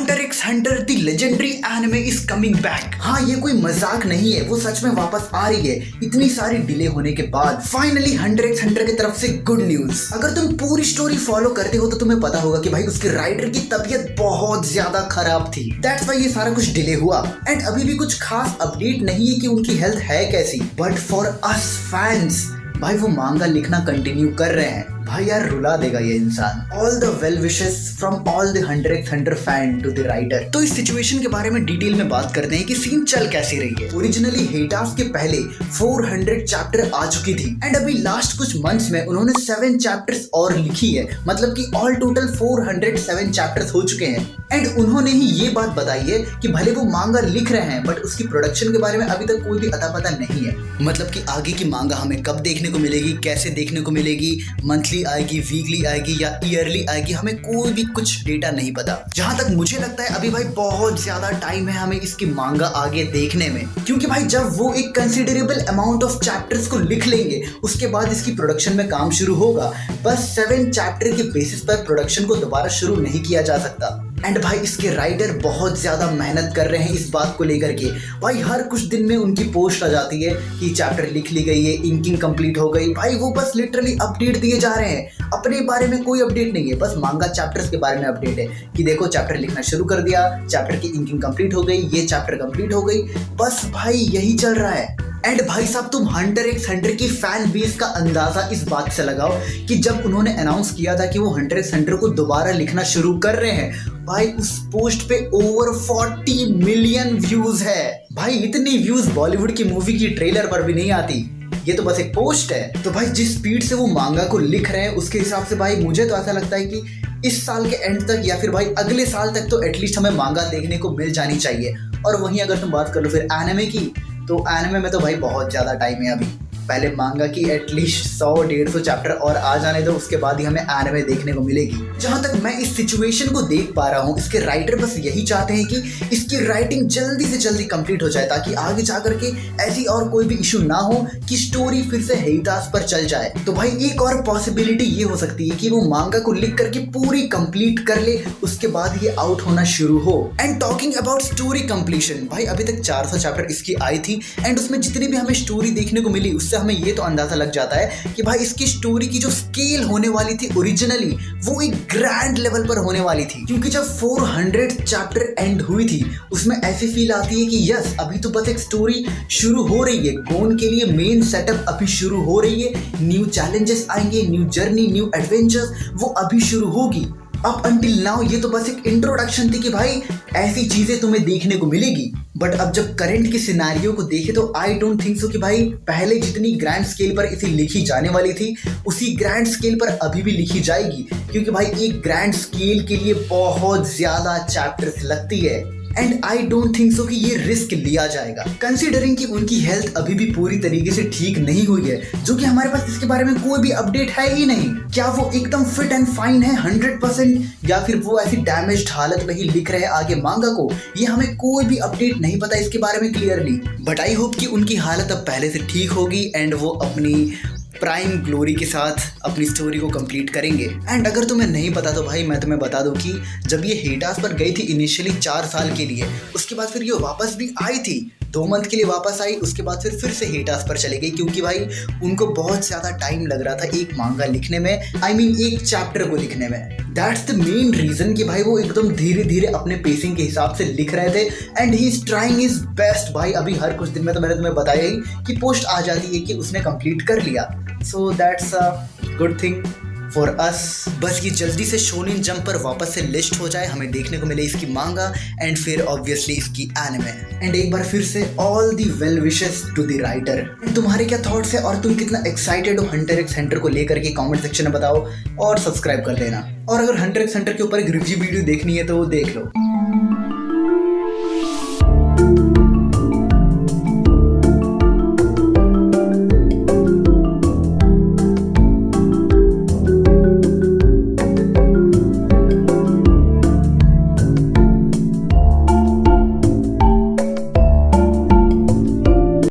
Hunter X Hunter the legendary anime is coming back. हाँ, ये कोई मजाक नहीं है, वो सच में वापस आ रही है। इतनी सारी डिले होने के बाद फाइनली हंटर एक्स हंटर की तरफ से गुड न्यूज। अगर तुम पूरी स्टोरी फॉलो करते हो तो तुम्हें पता होगा कि भाई उसके राइटर की तबीयत बहुत ज्यादा खराब थी। दैट्स व्हाई ये सारा कुछ डिले हुआ एंड अभी भी कुछ खास अपडेट नहीं है कि उनकी हेल्थ है कैसी। बट फॉर अस फैंस भाई वो मांगा लिखना कंटिन्यू कर रहे हैं। भाई यार रुला देगा ये इंसान। All the well wishes from all the Hunter X Hunter fan to the writer. तो इस सिचुएशन के बारे में डिटेल में बात करते हैं कि सीन चल कैसी रही है। ओरिजिनली हेटास के पहले 400 चैप्टर आ चुकी थी एंड अभी लास्ट कुछ मंथ्स में उन्होंने 7 चैप्टर्स और लिखी है, मतलब कि ऑल टोटल 407 चैप्टर्स हो चुके हैं। एंड उन्होंने ही ये बात बताई है कि भले वो मांगा लिख रहे हैं बट उसकी प्रोडक्शन के बारे में अभी तक कोई भी अता पता नहीं है। मतलब कि आगे की मांगा हमें कब देखने को मिलेगी, कैसे देखने को मिलेगी, मंथली आएगी, वीकली आएगी या ईयरली आएगी, हमें कोई भी कुछ डेटा नहीं पता। जहां तक मुझे लगता है अभी भाई बहुत ज्यादा टाइम है हमें इसकी मांगा आगे देखने में, क्योंकि भाई जब वो एक कंसिडरेबल अमाउंट ऑफ चैप्टर्स को लिख लेंगे उसके बाद इसकी प्रोडक्शन में काम शुरू होगा। बस 7 चैप्टर के बेसिस पर प्रोडक्शन को दोबारा शुरू नहीं किया जा सकता। एंड भाई इसके राइटर बहुत ज्यादा मेहनत कर रहे हैं इस बात को लेकर के। भाई हर कुछ दिन में उनकी पोस्ट आ जाती है कि चैप्टर लिख ली गई है, इंकिंग कंप्लीट हो गई। भाई वो बस लिटरली अपडेट दिए जा रहे हैं, अपने बारे में कोई अपडेट नहीं है। बस मांगा चैप्टर्स के बारे में अपडेट है कि देखो चैप्टर लिखना शुरू कर दिया, चैप्टर की इंकिंग कंप्लीट हो गई, ये चैप्टर कंप्लीट हो गई। बस भाई यही चल रहा है। एंड भाई साहब तुम हंटर एक्स हंटर की फैन बेस का अंदाजा इस बात से लगाओ कि जब उन्होंने अनाउंस किया था कि वो हंटर एक्स हंटर को दोबारा लिखना शुरू कर रहे हैं, भाई उस पोस्ट पे ओवर 40 मिलियन व्यूज है। भाई इतनी व्यूज बॉलीवुड की मूवी की ट्रेलर पर भी नहीं आती, ये तो बस एक पोस्ट है। तो भाई जिस स्पीड से वो मांगा को लिख रहे हैं उसके हिसाब से भाई मुझे तो ऐसा लगता है कि इस साल के एंड तक या फिर भाई अगले साल तक तो एटलीस्ट हमें मांगा देखने को मिल जानी चाहिए। और वहीं अगर तुम बात कर लो फिर एनिमे की, तो एनिमे में तो भाई बहुत ज़्यादा टाइम है अभी। पहले मांगा की एटलीस्ट 100-150 चैप्टर और आ जाने दो, उसके बाद ही हमें एनिमे देखने को मिलेगी। जहां तक मैं इस सिचुएशन को देख पा रहा हूं, इसके राइटर बस यही चाहते हैं कि इसकी राइटिंग जल्दी से जल्दी कंप्लीट हो जाए ताकि आगे जाकर के ऐसी और कोई भी इशू ना हो कि स्टोरी फिर से हेटास पर चल जाए। तो भाई एक और पॉसिबिलिटी ये हो सकती है कि वो मांगा को लिख करके पूरी कंप्लीट कर ले, उसके बाद ये आउट होना शुरू हो। And talking about story completion, भाई अभी तक 400 चैप्टर इसकी आई थी एंड उसमें जितनी भी हमें स्टोरी देखने को मिली हमें ये तो अंदाजा लग जाता है कि भाई इसकी स्टोरी की जो स्केल होने वाली थी ओरिजिनली वो एक ग्रैंड लेवल पर होने वाली थी। क्योंकि जब 400 चैप्टर एंड हुई थी उसमें ऐसी फील आती है कि यस अभी तो बस एक स्टोरी शुरू हो रही है, गोन के लिए मेन सेटअप अभी शुरू हो रही है, न्यू चैलेंजेस आएंगे, न्यू जर्नी, न्यू एडवेंचर्स वो अभी शुरू होगी। अब अंटिल नाउ ये तो बस एक इंट्रोडक्शन थी कि भाई ऐसी चीजें तुम्हें देखने को मिलेगी। बट अब जब करंट के सिनारियो को देखे तो आई डोंट थिंक सो कि भाई पहले जितनी ग्रैंड स्केल पर इसे लिखी जाने वाली थी उसी ग्रैंड स्केल पर अभी भी लिखी जाएगी, क्योंकि भाई एक ग्रैंड स्केल के लिए बहुत ज्यादा चैप्टर्स लगती है। And I don't think so कि ये रिस्क लिया जाएगा, कंसीडरिंग कि उनकी हेल्थ अभी भी पूरी तरीके से ठीक नहीं हुई है, जो कि हमारे पास इसके बारे में कोई भी अपडेट है ही नहीं। क्या वो एकदम फिट एंड फाइन है 100% या फिर वो ऐसी डैमेज्ड हालत में ही लिख रहे हैं आगे मांगा को, ये हमें कोई भी अपडेट नहीं पता इसके बारे में क्लियरली। बट आई होप कि उनकी हालत अब पहले से ठीक होगी एंड वो अपनी प्राइम ग्लोरी के साथ अपनी स्टोरी को कंप्लीट करेंगे। एंड अगर तुम्हें नहीं पता तो भाई मैं तुम्हें बता दूं कि जब ये हेटास पर गई थी इनिशियली 4 साल के लिए, उसके बाद फिर ये वापस भी आई थी, 2 मंथ के लिए वापस आई, उसके बाद फिर से हेटास पर चली गई, क्योंकि भाई उनको बहुत ज़्यादा टाइम लग रहा था एक मांगा लिखने में, आई मीन एक चैप्टर को लिखने में। दैट्स द मेन रीज़न कि भाई वो एकदम धीरे धीरे अपने पेसिंग के हिसाब से लिख रहे थे and he is trying his best. भाई अभी हर कुछ दिन में तो मैंने तुम्हें बताया ही कि पोस्ट आ जाती है कि उसने कंप्लीट कर लिया। So that's a good thing for us. बस ये जल्दी से शोनिन जंप पर वापस से लिस्ट हो जाए, हमें देखने को मिले इसकी मांगा एंड फिर ऑब्वियसली इसकी एनिमे। एंड एक बार फिर से all the well wishes to the writer. तुम्हारे क्या थॉट्स है और तुम कितना एक्साइटेड हो हंटर एक्स हंटर को लेकर के कमेंट सेक्शन में बताओ और सब्सक्राइब कर देना। और अगर हंटर एक्स हंटर के ऊपर एक रिव्यू वीडियो देखनी है तो वो देख लो।